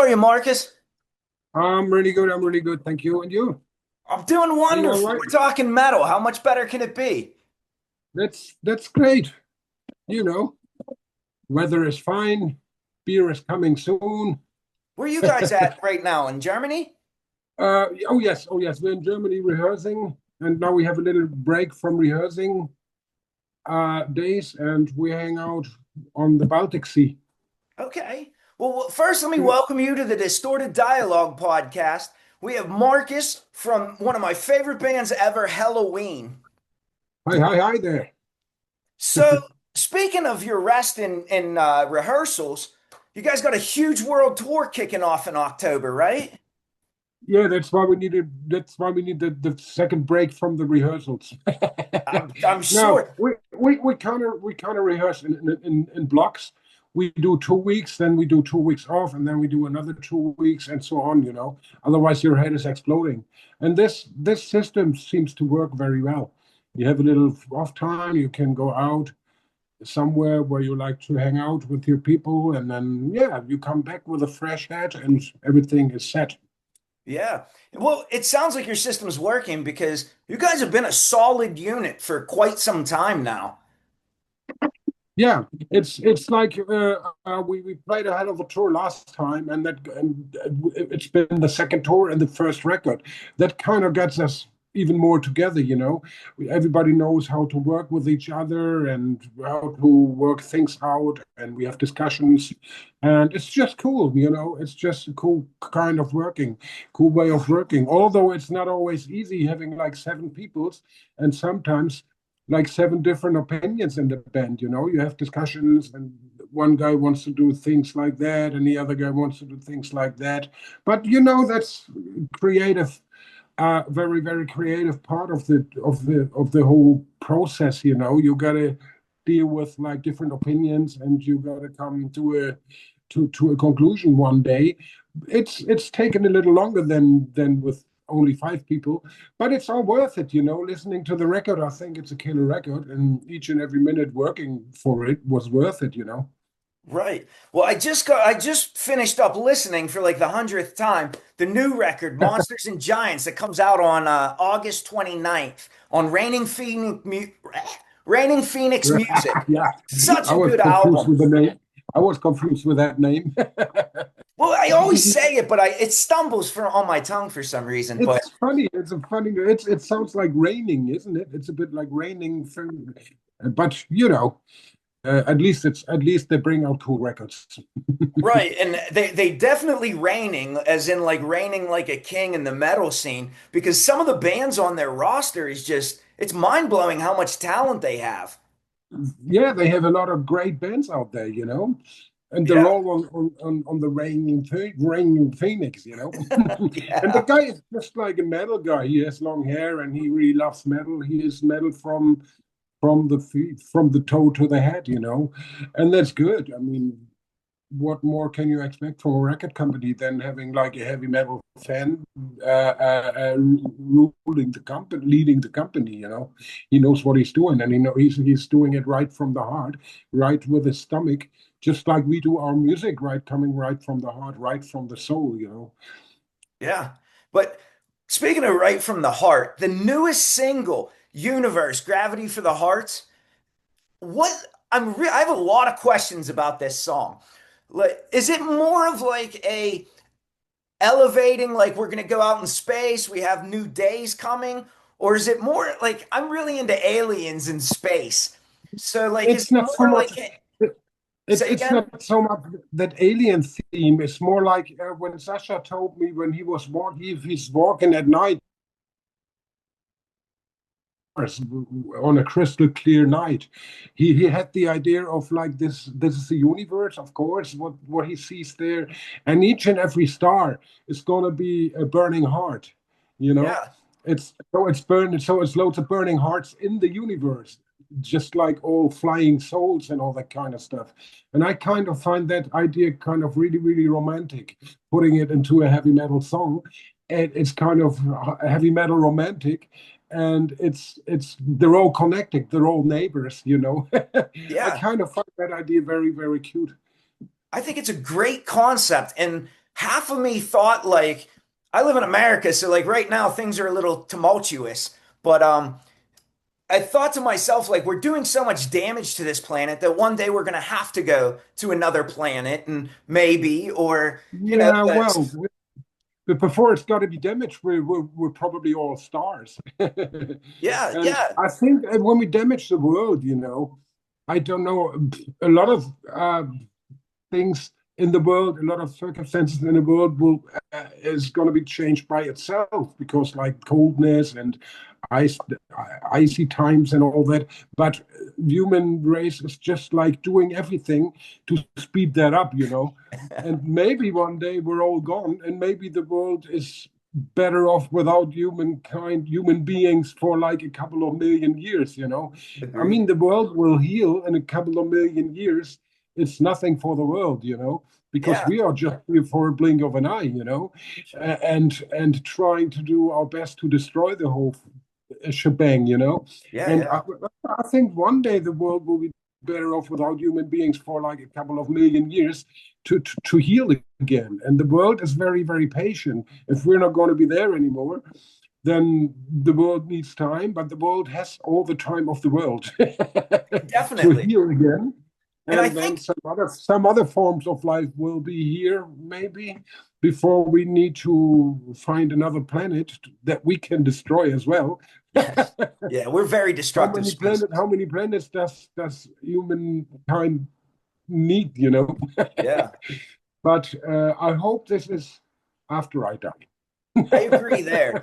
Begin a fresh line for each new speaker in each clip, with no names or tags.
are you, Marcus?
I'm really good. I'm really good. Thank you. And you?
I'm doing
Are you all
wonderful.
right?
We're talking metal. How much better can it be?
That's great. You know, weather is fine. Beer is coming soon.
Where are you guys at right now? In Germany?
Oh yes, oh yes. We're in Germany rehearsing, and now we have a little break from rehearsing days, and we hang out on the Baltic Sea.
Okay. Well, first, let me welcome you to the Distorted Dialogue podcast. We have Marcus from one of my favorite bands ever, Helloween.
Hi, hi, hi there.
So, speaking of your rest in rehearsals, you guys got a huge world tour kicking off in October, right?
Yeah, that's why we needed. That's why we need the second break from the rehearsals.
I'm
No,
sure.
we kind of rehearse in blocks. We do 2 weeks, then we do 2 weeks off, and then we do another 2 weeks, and so on. Otherwise your head is exploding. And this system seems to work very well. You have a little off time. You can go out somewhere where you like to hang out with your people, and then yeah, you come back with a fresh head, and everything is set.
Yeah. Well, it sounds like your system's working because you guys have been a solid unit for quite some time now.
Yeah, it's like we played a hell of a tour last time, and it's been the second tour and the first record. That kind of gets us even more together. Everybody knows how to work with each other and how to work things out, and we have discussions, and it's just cool. It's just a cool kind of working, cool way of working. Although it's not always easy having like seven peoples, and sometimes like seven different opinions in the band. You have discussions, and one guy wants to do things like that, and the other guy wants to do things like that. But that's creative, very very creative part of the whole process. You gotta deal with like different opinions, and you gotta come to a conclusion one day. It's taken a little longer than with only five people, but it's all worth it. Listening to the record, I think it's a killer record, and each and every minute working for it was worth it.
Right. Well, I just finished up listening for like the 100th time the new record, Monsters and Giants, that comes out on August 29th on Raining Phoenix Music.
Yeah,
Such
I
a
was
good
confused
album.
with the name. I was confused with that name.
Well, I always say it, but it stumbles on my tongue for some reason. But
It's funny. It's a funny. It sounds like raining, isn't it? It's a bit like raining, but at least they bring out cool records.
right, and they definitely raining, as in like reigning like a king in the metal scene, because some of the bands on their roster is just it's mind blowing how much talent they have.
Yeah, they have a lot of great bands out there. And they're
Yeah,
all on the reigning Phoenix. And the
yeah,
guy is just like a metal guy. He has long hair, and he really loves metal. He is metal from the feet, from the toe to the head. And that's good. I mean, what more can you expect from a record company than having like a heavy metal fan ruling the company, leading the company? He knows what he's doing, and he's doing it right from the heart, right with his stomach, just like we do our music, right, coming right from the heart, right from the soul.
yeah. But speaking of right from the heart, the newest single, Universe, Gravity for the Hearts. What I have a lot of questions about this song. Like, is it more of like a elevating, like we're gonna go out in space, we have new days coming, or is it more like I'm really into aliens in space? So like, is
It's
it
not so
more
much.
like
It's
say
it's
again?
not so much that alien theme. It's more like when Sasha told me when he was walking, if he's walking at night on a crystal clear night, he had the idea of like this is the universe, of course, what he sees there, and each and every star is going to be a burning heart. you know
Yeah,
it's burning, so it's loads of burning hearts in the universe, just like all flying souls and all that kind of stuff. And I kind of find that idea kind of really really romantic, putting it into a heavy metal song. And it's kind of heavy metal romantic, and it's they're all connected, they're all neighbors. I
yeah.
kind of find that idea very very cute.
I think it's a great concept. And half of me thought like I live in America, so like right now things are a little tumultuous, but I thought to myself like we're doing so much damage to this planet that one day we're going to have to go to another planet and maybe or you know
Yeah, well, but before it's got to be damaged, we're probably all stars.
yeah,
And
yeah.
I think when we damage the world, I don't know, a lot of things in the world, a lot of circumstances in the world will is going to be changed by itself because like coldness and ice, icy times and all that. But human race is just like doing everything to speed that up. And maybe one day we're all gone, and maybe the world is better off without humankind, human beings for like a couple of million years. I mean,
Agreed.
the world will heal in a couple of million years. It's nothing for the world, because
Yeah,
we are just here for a blink of an eye,
sure.
and trying to do our best to destroy the whole shebang.
Yeah,
And I,
yeah.
I think one day the world will be better off without human beings for like a couple of million years to heal again. And the world is very, very patient. If we're not going to be there anymore, then the world needs time, but the world has all the time of the world to
Definitely.
heal again.
And I
And then
think
some other forms of life will be here, maybe, before we need to find another planet that we can destroy as well.
yes. Yeah, we're very
How
destructive
many planet?
species.
How many planets does humankind need?
Yeah.
But I hope this is after I die.
I agree there.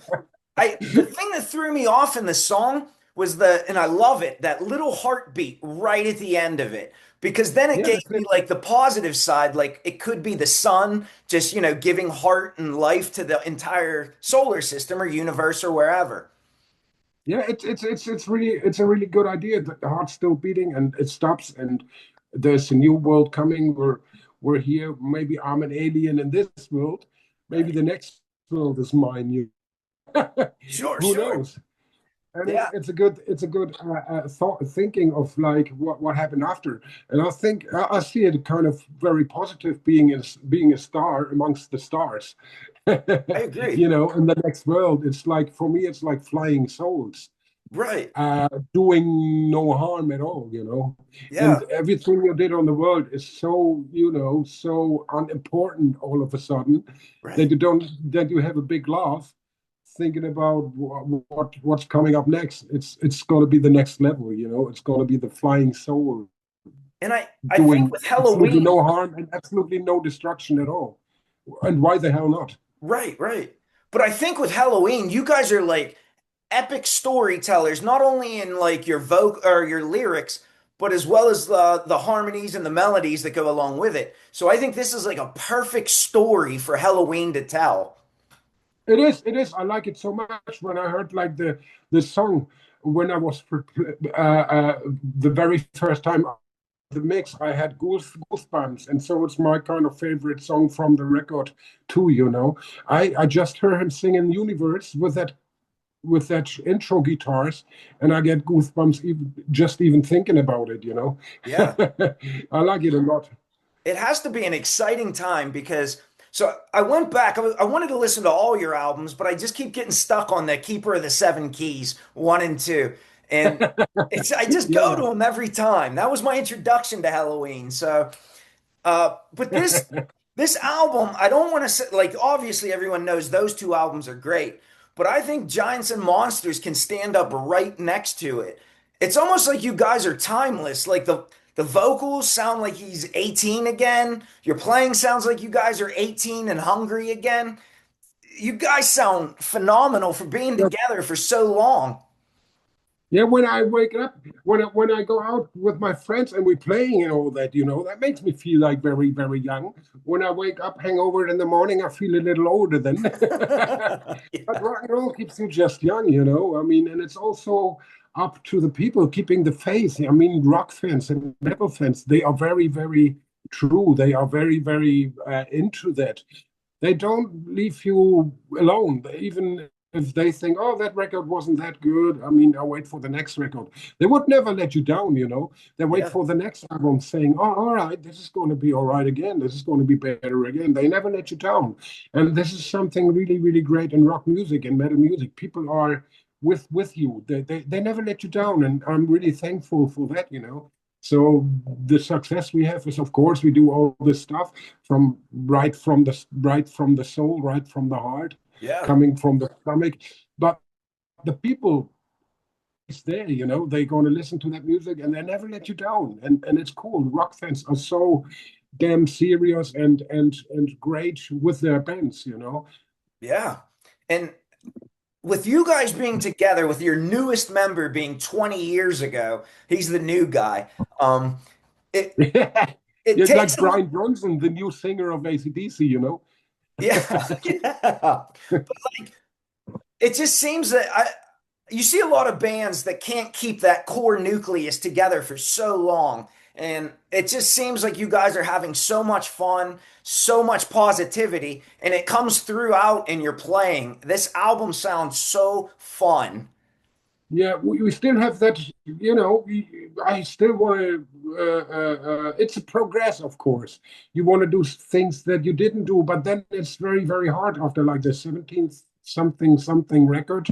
I the thing that threw me off in the song was and I love it, that little heartbeat right at the end of it. Because then it
Yeah,
gave
that's
me
it.
like the positive side, like it could be the sun just, giving heart and life to the entire solar system or universe or wherever.
Yeah, it's a really good idea that the heart's still beating and it stops and there's a new world coming. We're here. Maybe I'm an alien in this world. Maybe
Right.
the next world is mine.
Sure,
Who
sure.
knows? And
Yeah.
it's a good thought thinking of like what happened after. And I think I see it kind of very positive being a star amongst the stars.
I agree.
In the next world, it's like for me, it's like flying souls
Right.
doing no harm at all.
Yeah.
And everything you did on the world is so unimportant all of a sudden that
Right.
you have a big laugh thinking about what's coming up next. It's going to be the next level. It's going to be the flying soul
And I think
doing
with
absolutely
Helloween,
no harm and absolutely no destruction at all. And why the hell not?
right, right. But I think with Halloween, you guys are like epic storytellers, not only in like your voc or your lyrics, but as well as the harmonies and the melodies that go along with it. So I think this is like a perfect story for Halloween to tell.
It is. I like it so much. When I heard like the song when I was the very first time the mix, I had goosebumps, and so it's my kind of favorite song from the record too. I just heard him singing Universe with that intro guitars, and I get goosebumps even thinking about it.
Yeah.
I like it a lot.
It has to be an exciting time because so I went back. I wanted to listen to all your albums, but I just keep getting stuck on the Keeper of the Seven Keys 1 and 2, and I just go to
Yeah.
them every time. That was my introduction to Halloween. So, but this album, I don't want to say like obviously everyone knows those two albums are great, but I think Giants and Monsters can stand up right next to it. It's almost like you guys are timeless. Like the vocals sound like he's 18 again. Your playing sounds like you guys are 18 and hungry again. You guys sound phenomenal for being together for so long.
Yeah, when I wake up, when I go out with my friends and we're playing and all that, that makes me feel like very, very young. When I wake up, hangover in the morning, I feel a little older then. But
Yeah.
rock and roll keeps you just young. I mean, and it's also up to the people keeping the faith. I mean, rock fans and metal fans, they are very, very true. They are very, very into that. They don't leave you alone. Even if they think, oh, that record wasn't that good, I mean, I'll wait for the next record. They would never let you down, you know. They wait
Yeah.
for the next album saying, oh, all right, this is going to be all right again. This is going to be better again. They never let you down. And this is something really, really great in rock music and metal music. People are with you. They never let you down. And I'm really thankful for that, you know. So the success we have is, of course, we do all this stuff from right from the soul, right from the heart,
Yeah.
coming from the stomach. But the people is there, you know, they're going to listen to that music and they never let you down. And it's cool. Rock fans are so damn serious and great with their bands, you know.
Yeah. And with you guys being together, with your newest member being 20 years ago, he's the new guy. It it
Yeah,
takes
like
a
Brian Johnson, the new singer of AC/DC, you know.
yeah, yeah. It just seems that you see a lot of bands that can't keep that core nucleus together for so long. And it just seems like you guys are having so much fun, so much positivity, and it comes throughout in your playing. This album sounds so fun.
Yeah, we still have that, you know, I still want to, it's a progress, of course. You want to do things that you didn't do, but then it's very, very hard after like the 17th something record.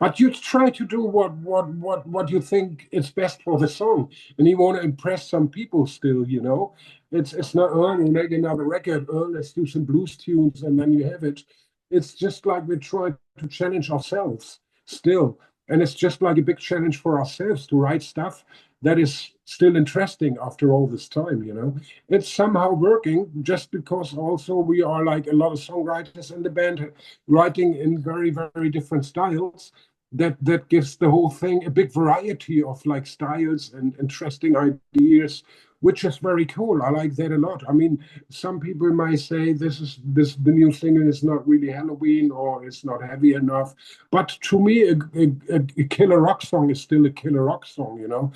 But you try to do what you think is best for the song. And you want to impress some people still, you know. It's not, oh, we'll make another record, oh, let's do some blues tunes, and then you have it. It's just like we're trying to challenge ourselves still. And it's just like a big challenge for ourselves to write stuff that is still interesting after all this time, you know. It's somehow working just because also we are like a lot of songwriters in the band writing in very, very different styles. That gives the whole thing a big variety of like styles and interesting ideas, which is very cool. I like that a lot. I mean, some people might say this the new single is not really Helloween or it's not heavy enough, but to me, a killer rock song is still a killer rock song, you know.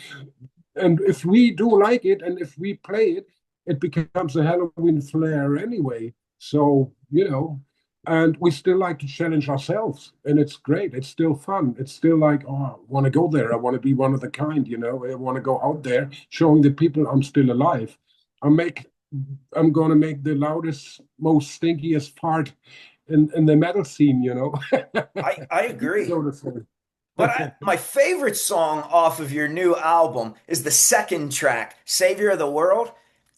And if we do like it and if we play it, it becomes a Halloween flair anyway. So, you know, and we still like to challenge ourselves, and it's great. It's still fun. It's still like, oh, I want to go there. I want to be one of the kind, you know. I want to go out there showing the people I'm still alive. I make, I'm gonna make the loudest, most stinkiest part in the metal scene, you know.
I agree.
So to say.
But my favorite song off of your new album is the second track, Savior of the World.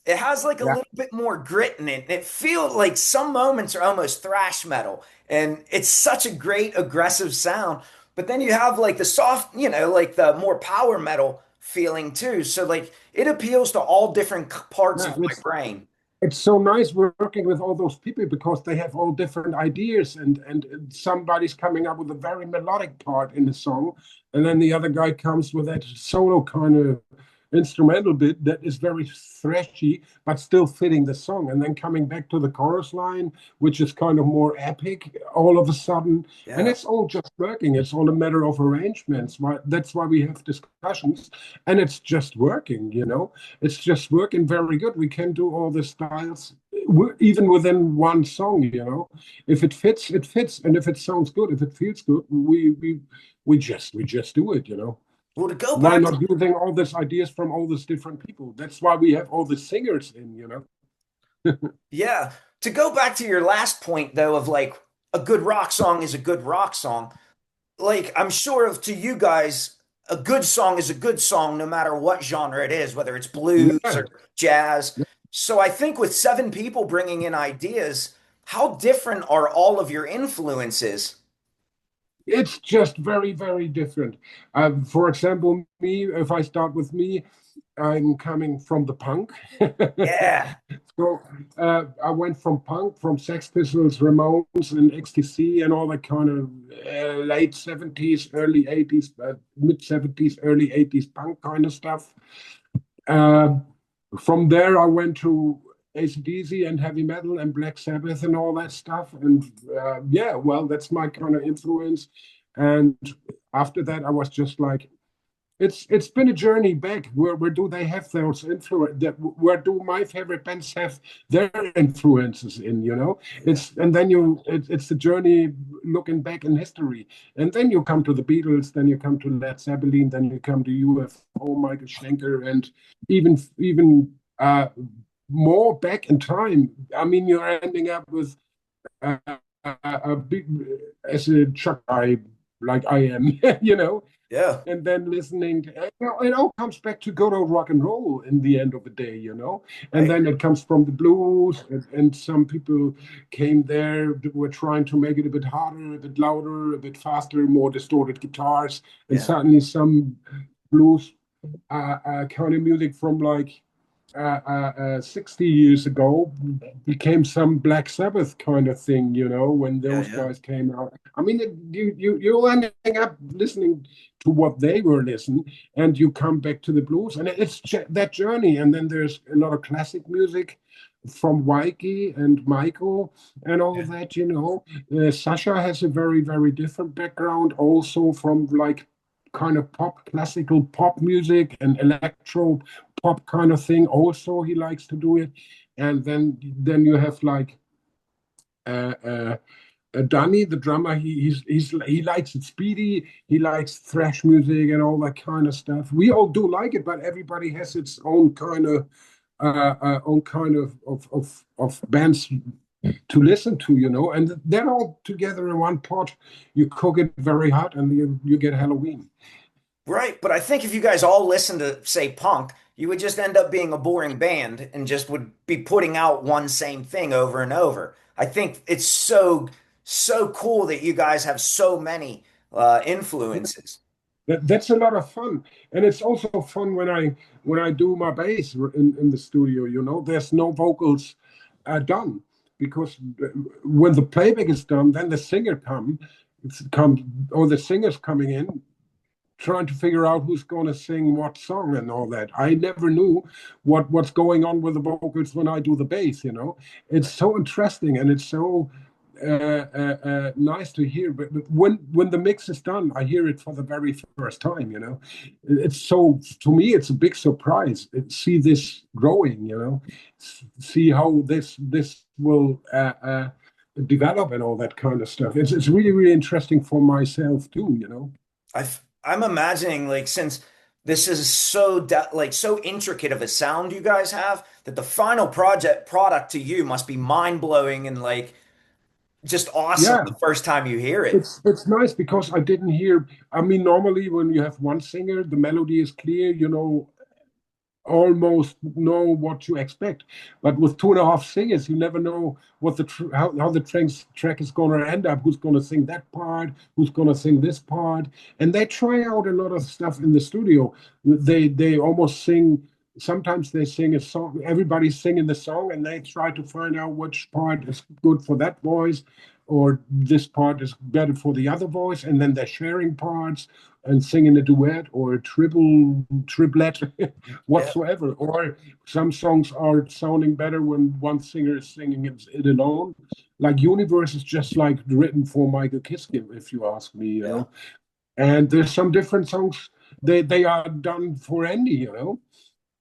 It has like a
Yeah.
little bit more grit in it. It feels like some moments are almost thrash metal, and it's such a great aggressive sound. But then you have like the soft, like the more power metal feeling too. So like it appeals to all different parts
Yeah,
of my brain.
it's so nice working with all those people because they have all different ideas and somebody's coming up with a very melodic part in the song and then the other guy comes with that solo kind of instrumental bit that is very thrashy but still fitting the song and then coming back to the chorus line which is kind of more epic all of a sudden and
Yeah.
it's all just working. It's all a matter of arrangements. That's why we have discussions and it's just working, you know. It's just working very good. We can do all the styles even within one song, you know. If it fits, it fits, and if it sounds good, if it feels good, we just do it, you know.
Well, to go
Why
back to
not using all these ideas from all these different people? That's why we have all the singers in, you know.
Yeah. To go back to your last point though of like a good rock song is a good rock song. Like I'm sure of to you guys, a good song is a good song no matter what genre it is, whether it's blues
Yeah,
or jazz. So I think with seven people bringing in ideas, how different are all of your influences?
it's just very, very different. For example, me, if I start with me, I'm coming from the punk.
Yeah.
So I went from punk, from Sex Pistols, Ramones, and XTC, and all that kind of late 70s, early 80s, mid 70s, early 80s punk kind of stuff. Uh, from there, I went to AC/DC and heavy metal and Black Sabbath and all that stuff. And yeah, well, that's my kind of influence. And after that, I was just like, it's been a journey back. Where do they have those influence? Where do my favorite bands have their influences in? You know,
Yeah.
it's and then it's a journey looking back in history. And then you come to the Beatles, then you come to Led Zeppelin, then you come to UFO, Michael Schenker, and even more back in time. I mean, you're ending up with a, a big as a Chuck guy like I am, you know,
Yeah.
and then listening. It all comes back to good old rock and roll in the end of the day, you know.
I
And then it comes from the blues, and some people came there that were trying to make it a bit harder, a bit louder, a bit faster, more distorted guitars, and
yeah.
suddenly some blues kind of music from like 60 years ago became some Black Sabbath kind of thing, you know, when
Yeah,
those
yeah.
guys came out. I mean, you're ending up listening to what they were listening, and you come back to the blues, and it's that journey. And then there's a lot of classic music from Mikey and Michael and all
Yeah.
that, you know. Sasha has a very, very different background, also from like kind of pop, classical pop music and electro pop kind of thing. Also, he likes to do it. And then you have like uh, uh, Danny, the drummer. He likes it speedy. He likes thrash music and all that kind of stuff. We all do like it, but everybody has its own kind of bands to listen to, you know. And they're all together in one pot. You cook it very hot, and you get Helloween.
Right. But I think if you guys all listened to, say, punk, you would just end up being a boring band and just would be putting out one same thing over and over. I think it's so cool that you guys have so many influences.
That's a lot of fun, and it's also fun when I do my bass in the studio. You know, there's no vocals done because when the playback is done, then the singer come or the singer's coming in trying to figure out who's going to sing what song and all that. I never knew what's going on with the vocals when I do the bass. You know, it's so interesting and it's so nice to hear. But when the mix is done, I hear it for the very first time. You know, it's so to me it's a big surprise. See this growing. You know, see how this will. Develop and all that kind of stuff. It's really really interesting for myself too. You know.
I'm imagining like since this is like so intricate of a sound you guys have that the final project product to you must be mind-blowing and like just awesome
Yeah,
the first time you hear it.
it's nice because I didn't hear. I mean, normally when you have one singer, the melody is clear. You know, almost know what you expect. But with two and a half singers, you never know what how the track is going to end up. Who's going to sing that part? Who's going to sing this part? And they try out a lot of stuff in the studio. They almost sing. Sometimes they sing a song. Everybody's singing the song, and they try to find out which part is good for that voice, or this part is better for the other voice. And then they're sharing parts and singing a duet or a triplet
Yeah,
whatsoever. Or some songs are sounding better when one singer is singing it alone. Like Universe is just like written for Michael Kiske, if you ask me, you
yeah.
know. And there's some different songs they are done for Andy, you know.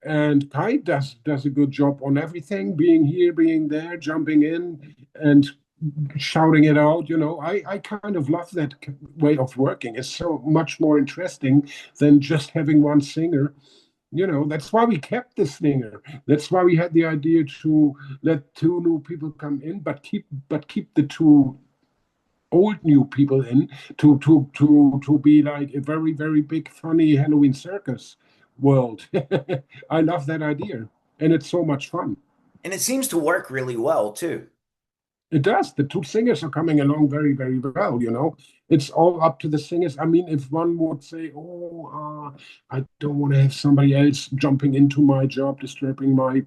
And Kai does a good job on everything, being here, being there, jumping in, and shouting it out. You know, I kind of love that way of working. It's so much more interesting than just having one singer. You know, that's why we kept the singer. That's why we had the idea to let two new people come in, but keep the two old new people in to be like a very very big funny Halloween circus world. I love that idea, and it's so much fun.
And it seems to work really well too.
It does. The two singers are coming along very, very well. You know, it's all up to the singers. I mean, if one would say, "Oh, I don't want to have somebody else jumping into my job, disturbing my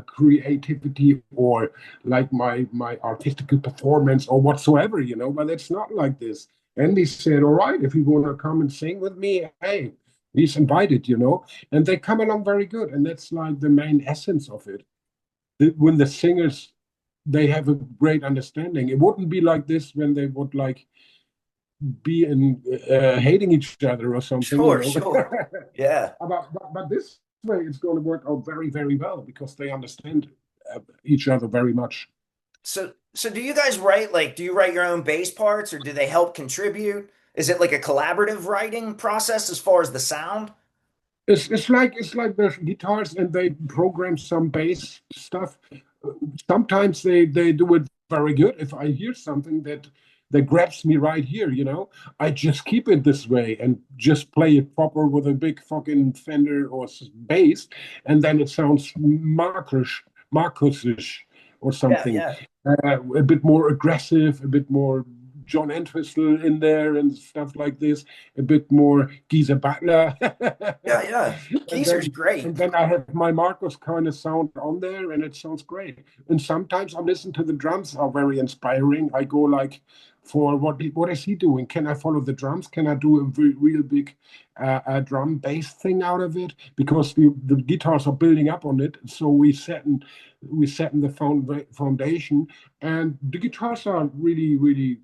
creativity or like my artistical performance or whatsoever," you know, but it's not like this. And they said, "All right, if you want to come and sing with me, hey." He's invited, you know, and they come along very good, and that's like the main essence of it. When the singers they have a great understanding. It wouldn't be like this when they would like be in hating each other or something, you
Sure,
know.
sure. Yeah.
But this way, it's going to work out very, very well because they understand each other very much.
So do you guys write like do you write your own bass parts or do they help contribute? Is it like a collaborative writing process as far as the sound?
It's like the guitars and they program some bass stuff. Sometimes they do it very good. If I hear something that grabs me right here, I just keep it this way and just play it proper with a big fucking Fender or bass, and then it sounds Marcusish or
Yeah,
something.
yeah.
A bit more aggressive, a bit more John Entwistle in there and stuff like this, a bit more Geezer Butler.
Yeah, yeah.
and
Geezer's
then
great.
and then I have my Marcus kind of sound on there, and it sounds great. And sometimes I listen to the drums are very inspiring. I go like, for what is he doing? Can I follow the drums? Can I do a real big drum bass thing out of it? Because the guitars are building up on it, so we set in the foundation, and the guitars are really really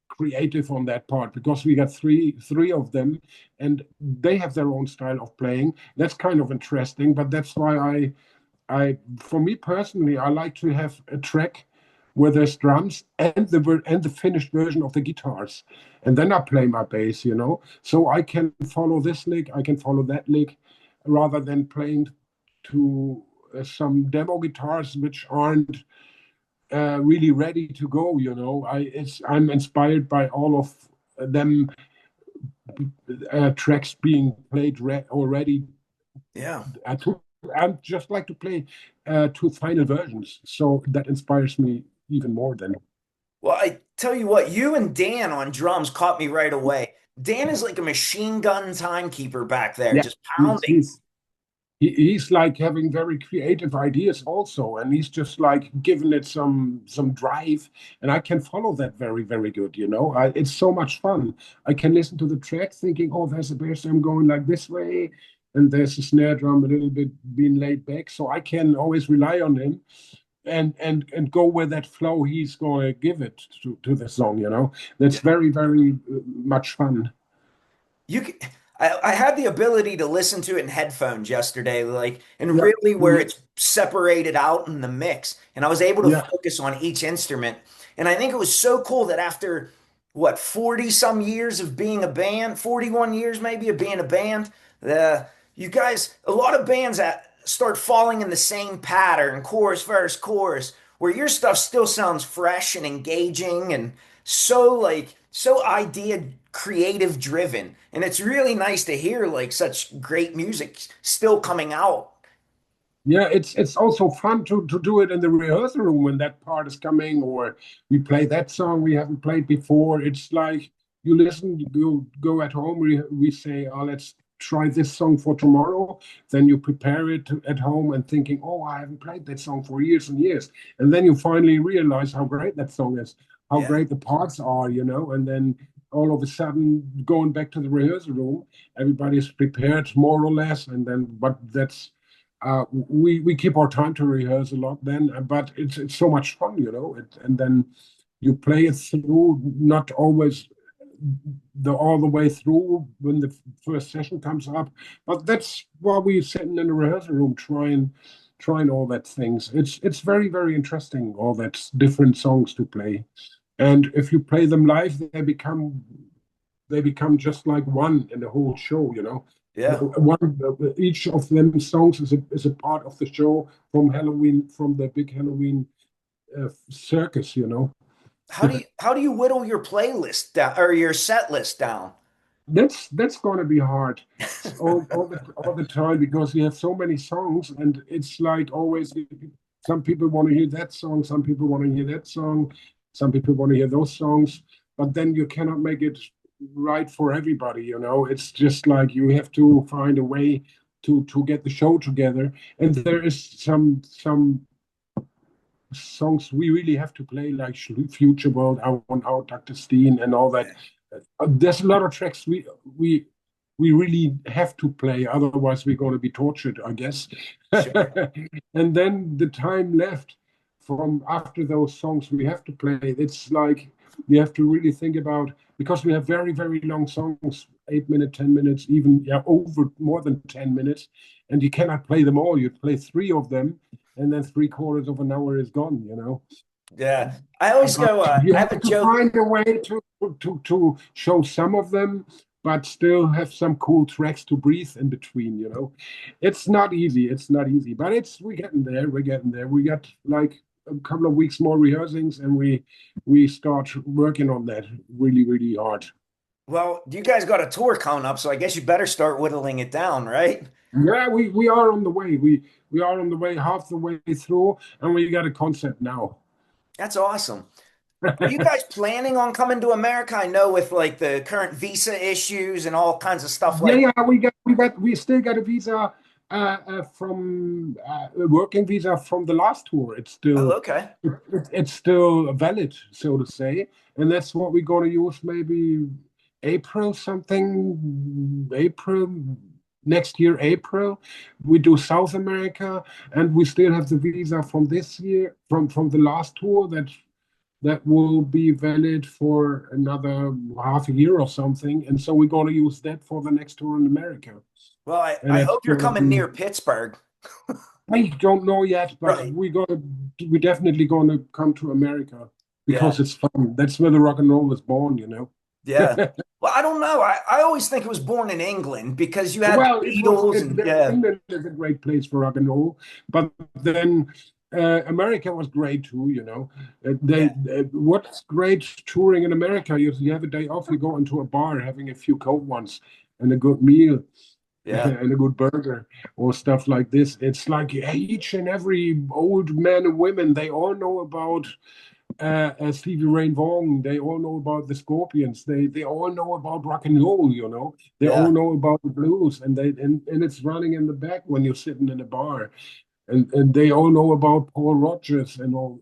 creative on that part because we got three of them and they have their own style of playing. That's kind of interesting, but that's why I for me personally, I like to have a track where there's drums and the finished version of the guitars, and then I play my bass, so I can follow this lick, I can follow that lick, rather than playing to some demo guitars which aren't really ready to go. I'm inspired by all of them tracks being played already.
Yeah.
I I just like to play two final versions, so that inspires me even more. Than
Well, I tell you what, you and Dan on drums caught me right away. Dan is like a machine gun timekeeper back there,
yeah,
just
he's
pounding.
he's he's like having very creative ideas also, and he's just like giving it some drive, and I can follow that very very good. It's so much fun. I can listen to the track thinking, oh, there's a bass drum going like this way, and there's a snare drum a little bit being laid back, so I can always rely on him and go where that flow he's going to give it to the song. That's
Yeah.
very very much fun.
You c- I had the ability to listen to it in headphones yesterday, like, and
Yeah.
really where
Mhm.
it's separated out in the mix, and I was able to
Yeah.
focus on each instrument. And I think it was so cool that after what 40 some years of being a band, 41 years maybe of being a band, the you guys, a lot of bands that start falling in the same pattern, chorus, verse, chorus, where your stuff still sounds fresh and engaging and so idea creative driven, and it's really nice to hear like such great music still coming out.
Yeah, it's also fun to do it in the rehearsal room when that part is coming, or we play that song we haven't played before. It's like you listen, you go at home, we say, oh, let's try this song for tomorrow. Then you prepare it at home and thinking, oh, I haven't played that song for years and years. And then you finally realize how great that song is, how
Yeah,
great the parts are, and then all of a sudden going back to the rehearsal room, everybody's prepared more or less, and then but that's we keep our time to rehearse a lot then, but it's so much fun, and then you play it through, not always all the way through when the first session comes up, but that's why we're sitting in the rehearsal room trying all that things. It's very very interesting, all that different songs to play, and if you play them live, they become just like one in the whole show.
yeah.
Each of them songs is a part of the show from Helloween, from the big Helloween circus.
How do you whittle your playlist down or your set list down?
That's going to be hard all the time because you have so many songs, and it's like always some people want to hear that song, some people want to hear that song, some people want to hear those songs, but then you cannot make it right for everybody. It's just like you have to find a way to get the show together, and there is some songs we really have to play, like Future World, I Want Out, Dr. Steen, and all that. There's a lot of tracks we really have to play, otherwise we're going to be tortured, I guess.
Sure.
And then the time left from after those songs we have to play, it's like you have to really think about, because we have very very long songs, 8 minutes, 10 minutes, even, yeah, over more than 10 minutes, and you cannot play them all. You play three of them, and then three quarters of an hour is gone.
Yeah. I always
But
go,
you
I
have
have a
to
joke.
find a way to show some of them, but still have some cool tracks to breathe in between, you know. It's not easy. It's not easy, but it's we're getting there. We're getting there. We got like a couple of weeks more rehearsings, and we start working on that really, really hard.
Well, you guys got a tour coming up, so I guess you better start whittling it down, right?
Yeah, we are on the way. We are on the way, half the way through, and we got a concept now.
That's awesome. Are you guys planning on coming to America? I know with like the current visa issues and all kinds of stuff
Yeah,
like.
yeah, we still got a visa from a working visa from the last tour.
Oh, okay.
It's still valid, so to say, and that's what we're going to use maybe April something, April next year, April. We do South America, and we still have the visa from this year, from the last tour that will be valid for another half a year or something. And so we're going to use that for the next tour in America.
Well, I
And it's
hope you're
going to
coming
be,
near Pittsburgh.
I don't know yet, but
Right.
we're definitely going to come to America
Yeah.
because it's fun. That's where the rock and roll was born, you know.
Yeah. Well, I don't know. I always think it was born in England because you had
Well,
the Beatles and yeah,
England is a great place for rock and roll, but then America was great too. You know,
yeah,
what's great touring in America? You have a day off, you go into a bar, having a few cold ones and a good meal
yeah,
and a good burger or stuff like this. It's like each and every old man and women, they all know about Stevie Ray Vaughan. They all know about the Scorpions. They all know about rock and roll. You know, they all
yeah,
know about the blues, and it's running in the back when you're sitting in a bar, and they all know about Paul Rodgers and all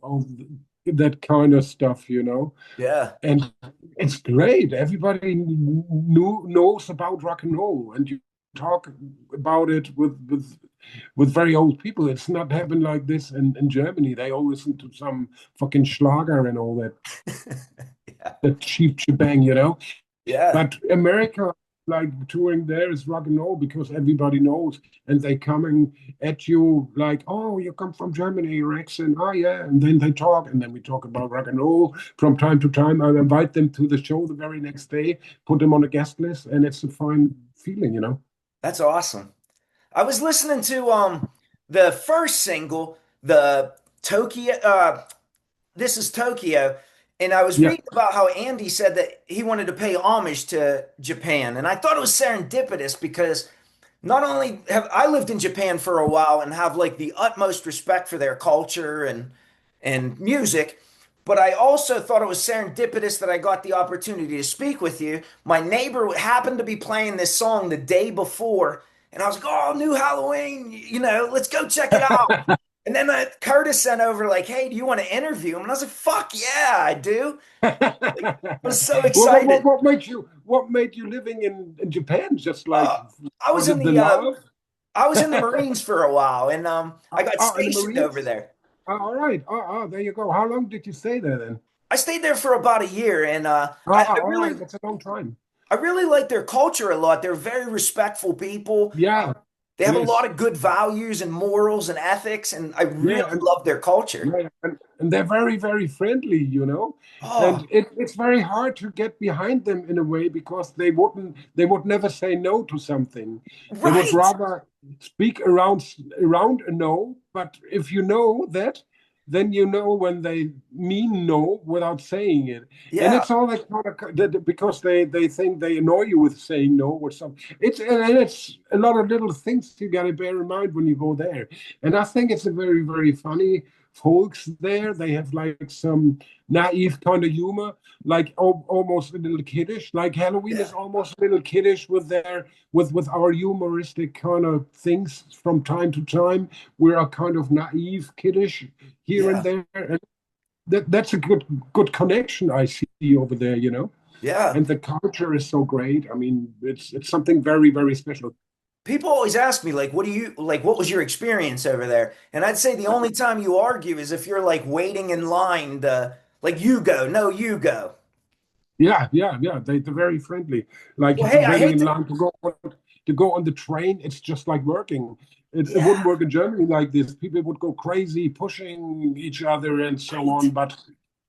that kind of stuff. You know,
yeah,
and it's great. Everybody knows about rock and roll, and you talk about it with very old people. It's not happened like this in Germany. They all listen to some fucking Schlager and all that,
yeah,
the cheap shebang, you know.
yeah.
But America, like touring there is rock and roll because everybody knows, and they coming at you like, oh, you come from Germany, your accent, oh yeah, and then they talk, and then we talk about rock and roll from time to time. I invite them to the show the very next day, put them on a guest list, and it's a fine feeling, you know.
That's awesome. I was listening to the first single, the Tokyo This is Tokyo, and I was
Yeah.
reading about how Andy said that he wanted to pay homage to Japan, and I thought it was serendipitous because not only have I lived in Japan for a while and have like the utmost respect for their culture and music, but I also thought it was serendipitous that I got the opportunity to speak with you. My neighbor happened to be playing this song the day before, and I was like, "Oh, new Halloween, let's go check it out." And then Curtis sent over like, "Hey, do you want to interview him?" And I was like, "Fuck yeah, I do!" Like, I was so excited.
What made you living in Japan? Just like
Uh, I was
was
in
it the
the
love?
I was in the Marines for a while, and I got
In the
stationed over
Marines?
there.
All right. There you go. How long did you stay there then?
I stayed there for about a year, and I
All
really
right. That's a long time.
I really like their culture a lot. They're very respectful people.
Yeah,
They
it
have a lot
is.
of good values and morals and ethics, and I really
Yeah, and
love their culture.
yeah, and they're very, very friendly, you know.
Oh,
And it's very hard to get behind them in a way because they would never say no to something. They would
right.
rather speak around a no. But if you know that, then you know when they mean no without saying it. And
Yeah,
it's all that kind of because they think they annoy you with saying no or something. It's a lot of little things you got to bear in mind when you go there. And I think it's a very, very funny folks there. They have like some naive kind of humor, like almost a little kiddish. Like Halloween
yeah,
is almost a little kiddish with their with our humoristic kind of things from time to time. We are kind of naive, kiddish here and
yeah,
there, and that's a good connection I see over there. You know,
yeah.
and the culture is so great. I mean, it's something very, very special.
People always ask me, like, what was your experience over there? And I'd say the only time you argue is if you're like waiting in line to, like, you go, no, you go.
Yeah, yeah, yeah. They're very friendly. Like
Well, hey, I
waiting
hate
in
to,
line to go on the train. It's just like working. It
Yeah,
wouldn't work in Germany like this. People would go crazy, pushing each other and so on.
right.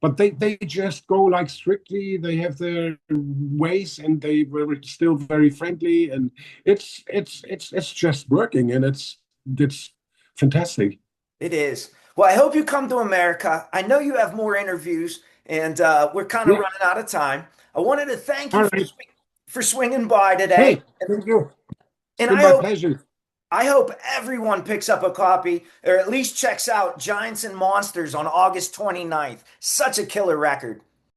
But they just go like strictly. They have their ways, and they were still very friendly, and it's just working, and it's fantastic.
It is. Well, I hope you come to America. I know you have more interviews, and we're kind of
Yeah.
running out of time. I wanted to thank you
All right.
for swinging by today,
Hey, thank you. It's
and
been my pleasure.
I hope everyone picks up a copy or at least checks out Giants and Monsters on August 29th. Such a killer record.